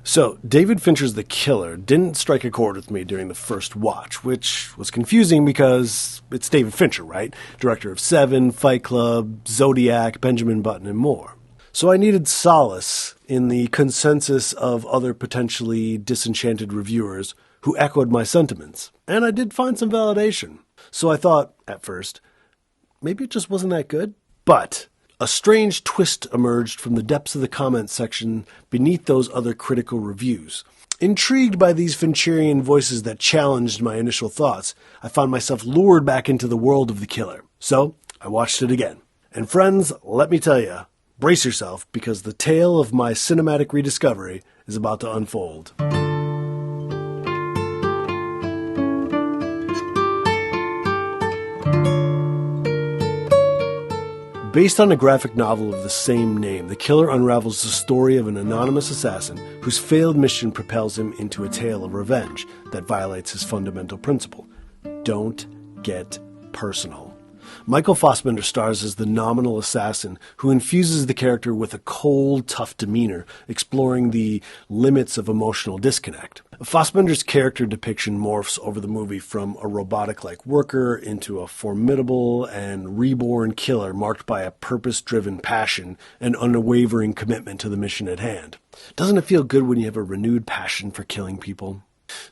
So, David Fincher's The Killer didn't strike a chord with me during the first watch, which was confusing because it's David Fincher, right? Director of Seven, Fight Club, Zodiac, Benjamin Button, and more. So I needed solace in the consensus of other potentially disenchanted reviewers who echoed my sentiments. And I did find some validation. So I thought, at first, maybe it just wasn't that good. But a strange twist emerged from the depths of the comments section beneath those other critical reviews. Intrigued by these Fincherian voices that challenged my initial thoughts, I found myself lured back into the world of The Killer. So I watched it again. And friends, let me tell you, brace yourself, because the tale of my cinematic rediscovery is about to unfold. Based on a graphic novel of the same name, The Killer unravels the story of an anonymous assassin whose failed mission propels him into a tale of revenge that violates his fundamental principle: don't get personal. Michael Fassbender stars as the nominal assassin who infuses the character with a cold, tough demeanor, exploring the limits of emotional disconnect. Fassbender's character depiction morphs over the movie from a robotic-like worker into a formidable and reborn killer marked by a purpose-driven passion and unwavering commitment to the mission at hand. Doesn't it feel good when you have a renewed passion for killing people?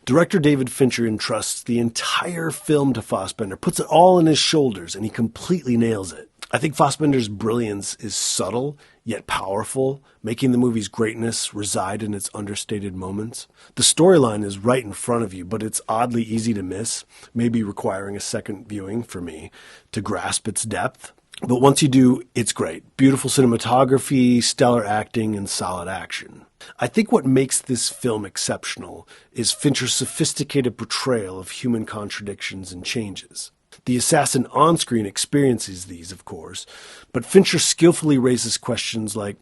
Director David Fincher entrusts the entire film to Fassbender, puts it all on his shoulders, and he completely nails it. I think Fassbender's brilliance is subtle, yet powerful, making the movie's greatness reside in its understated moments. The storyline is right in front of you, but it's oddly easy to miss, maybe requiring a second viewing for me to grasp its depth. But once you do, it's great. Beautiful cinematography, stellar acting, and solid action. I think what makes this film exceptional is Fincher's sophisticated portrayal of human contradictions and changes. The assassin on-screen experiences these, of course, but Fincher skillfully raises questions like,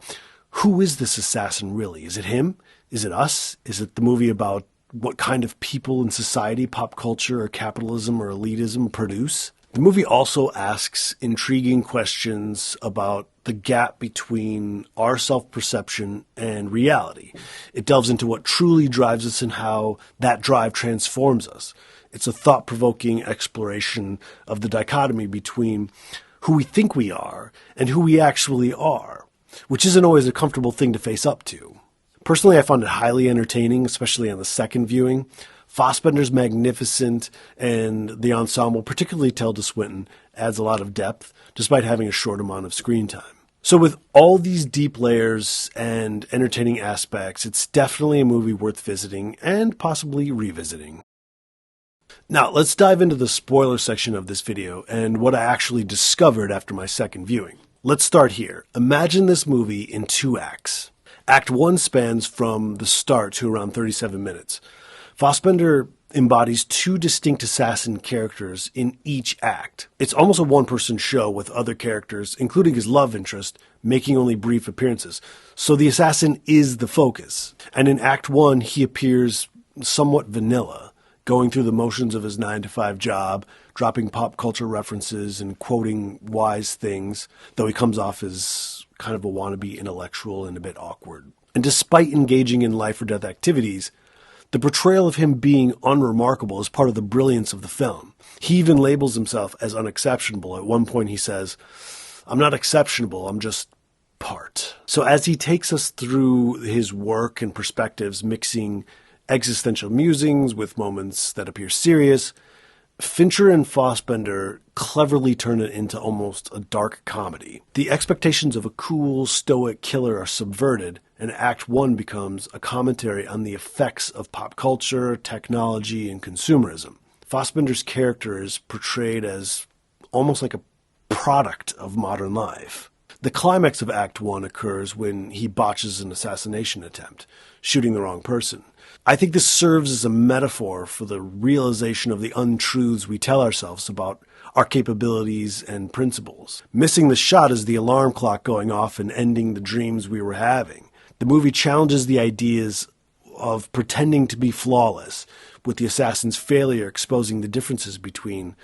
who is this assassin really? Is it him? Is it us? Is it the movie about what kind of people in society, pop culture, or capitalism, or elitism produce? The movie also asks intriguing questions about the gap between our self-perception and reality. It delves into what truly drives us and how that drive transforms us. It's a thought-provoking exploration of the dichotomy between who we think we are and who we actually are, which isn't always a comfortable thing to face up to. Personally, I found it highly entertaining, especially on the second viewing. Fassbender's magnificent, and the ensemble, particularly Tilda Swinton, adds a lot of depth, despite having a short amount of screen time. So with all these deep layers and entertaining aspects, it's definitely a movie worth visiting and possibly revisiting. Now, let's dive into the spoiler section of this video and what I actually discovered after my second viewing. Let's start here. Imagine this movie in 2 acts. Act 1 spans from the start to around 37 minutes. Fassbender embodies 2 distinct assassin characters in each act. It's almost a one-person show with other characters, including his love interest, making only brief appearances. So the assassin is the focus. And in Act 1, he appears somewhat vanilla, going through the motions of his 9-to-5 job, dropping pop culture references and quoting wise things, though he comes off as kind of a wannabe intellectual and a bit awkward. And despite engaging in life-or-death activities, the portrayal of him being unremarkable is part of the brilliance of the film. He even labels himself as unexceptionable. At one point he says, "I'm not exceptionable, I'm just part." So as he takes us through his work and perspectives, mixing existential musings with moments that appear serious, Fincher and Fassbender cleverly turn it into almost a dark comedy. The expectations of a cool, stoic killer are subverted, and Act 1 becomes a commentary on the effects of pop culture, technology, and consumerism. Fassbender's character is portrayed as almost like a product of modern life. The climax of Act 1 occurs when he botches an assassination attempt, shooting the wrong person. I think this serves as a metaphor for the realization of the untruths we tell ourselves about our capabilities and principles. Missing the shot is the alarm clock going off and ending the dreams we were having. The movie challenges the ideas of pretending to be flawless, with the assassin's failure exposing the differences between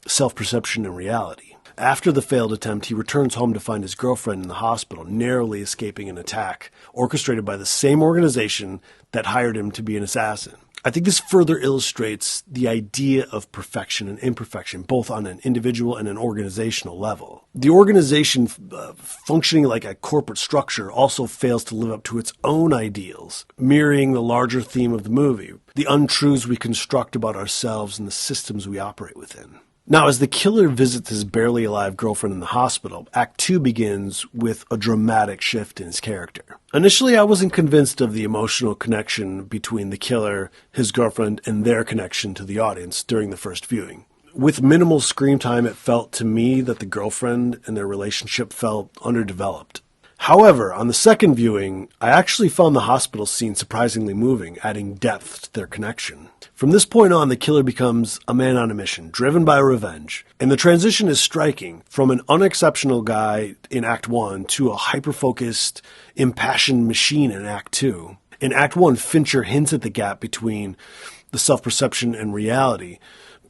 self-perception and reality. After the failed attempt, he returns home to find his girlfriend in the hospital, narrowly escaping an attack orchestrated by the same organization that hired him to be an assassin. I think this further illustrates the idea of perfection and imperfection, both on an individual and an organizational level. The organization functioning like a corporate structure also fails to live up to its own ideals, mirroring the larger theme of the movie, the untruths we construct about ourselves and the systems we operate within. Now, as the killer visits his barely alive girlfriend in the hospital, Act 2 begins with a dramatic shift in his character. Initially, I wasn't convinced of the emotional connection between the killer, his girlfriend, and their connection to the audience during the first viewing. With minimal screen time, it felt to me that the girlfriend and their relationship felt underdeveloped. However, on the second viewing, I actually found the hospital scene surprisingly moving, adding depth to their connection. From this point on, the killer becomes a man on a mission, driven by revenge. And the transition is striking, from an unexceptional guy in Act 1 to a hyper-focused, impassioned machine in Act 2. In Act 1, Fincher hints at the gap between the self-perception and reality,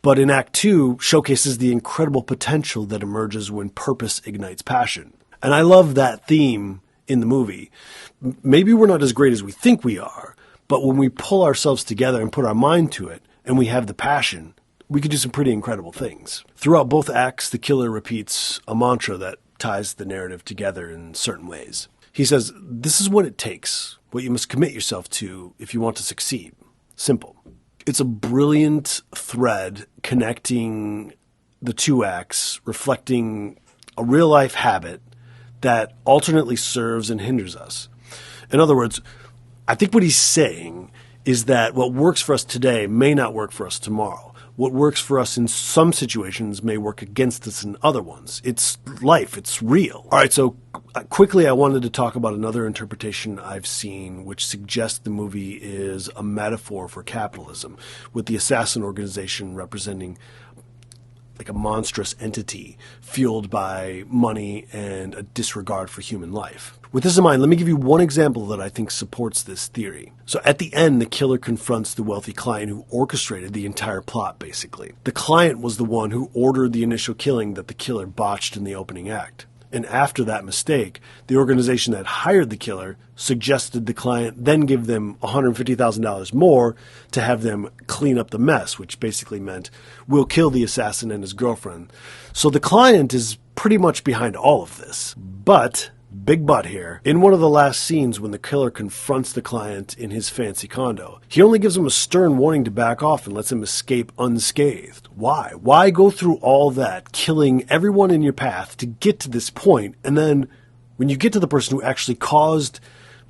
but in Act 2 showcases the incredible potential that emerges when purpose ignites passion. And I love that theme in the movie. Maybe we're not as great as we think we are, but when we pull ourselves together and put our mind to it, and we have the passion, we could do some pretty incredible things. Throughout both acts, the killer repeats a mantra that ties the narrative together in certain ways. He says, "This is what it takes, what you must commit yourself to if you want to succeed. Simple." It's a brilliant thread connecting the two acts, reflecting a real-life habit that alternately serves and hinders us. In other words, I think what he's saying is that what works for us today may not work for us tomorrow. What works for us in some situations may work against us in other ones. It's life. It's real. All right, so quickly I wanted to talk about another interpretation I've seen which suggests the movie is a metaphor for capitalism, with the assassin organization representing like a monstrous entity fueled by money and a disregard for human life. With this in mind, let me give you one example that I think supports this theory. So at the end, the killer confronts the wealthy client who orchestrated the entire plot, basically. The client was the one who ordered the initial killing that the killer botched in the opening act. And after that mistake, the organization that hired the killer suggested the client then give them $150,000 more to have them clean up the mess, which basically meant we'll kill the assassin and his girlfriend. So the client is pretty much behind all of this. But, big but here, in one of the last scenes when the killer confronts the client in his fancy condo, he only gives him a stern warning to back off and lets him escape unscathed. Why? Why go through all that, killing everyone in your path to get to this point, and then when you get to the person who actually caused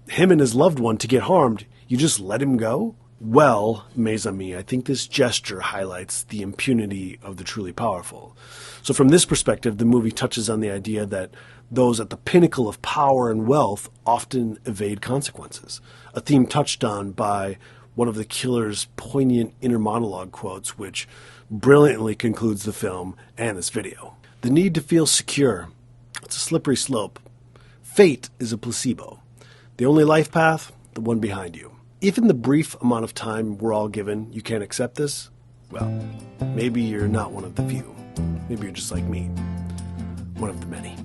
him and his loved one to get harmed, you just let him go? Well, mes amis, I think this gesture highlights the impunity of the truly powerful. So from this perspective, the movie touches on the idea that those at the pinnacle of power and wealth often evade consequences, a theme touched on by one of the killer's poignant inner monologue quotes, which brilliantly concludes the film and this video. The need to feel secure. It's a slippery slope. Fate is a placebo. The only life path, the one behind you. If in the brief amount of time we're all given, you can't accept this, well, maybe you're not one of the few. Maybe you're just like me, one of the many.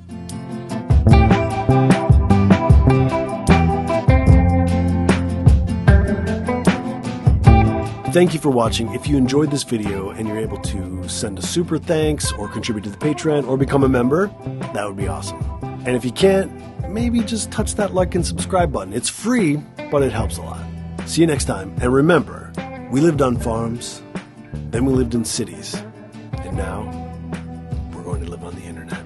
Thank you for watching. If you enjoyed this video and you're able to send a super thanks or contribute to the Patreon or become a member, that would be awesome. And if you can't, maybe just touch that like and subscribe button. It's free, but it helps a lot. See you next time. And remember, we lived on farms, then we lived in cities, and now we're going to live on the internet.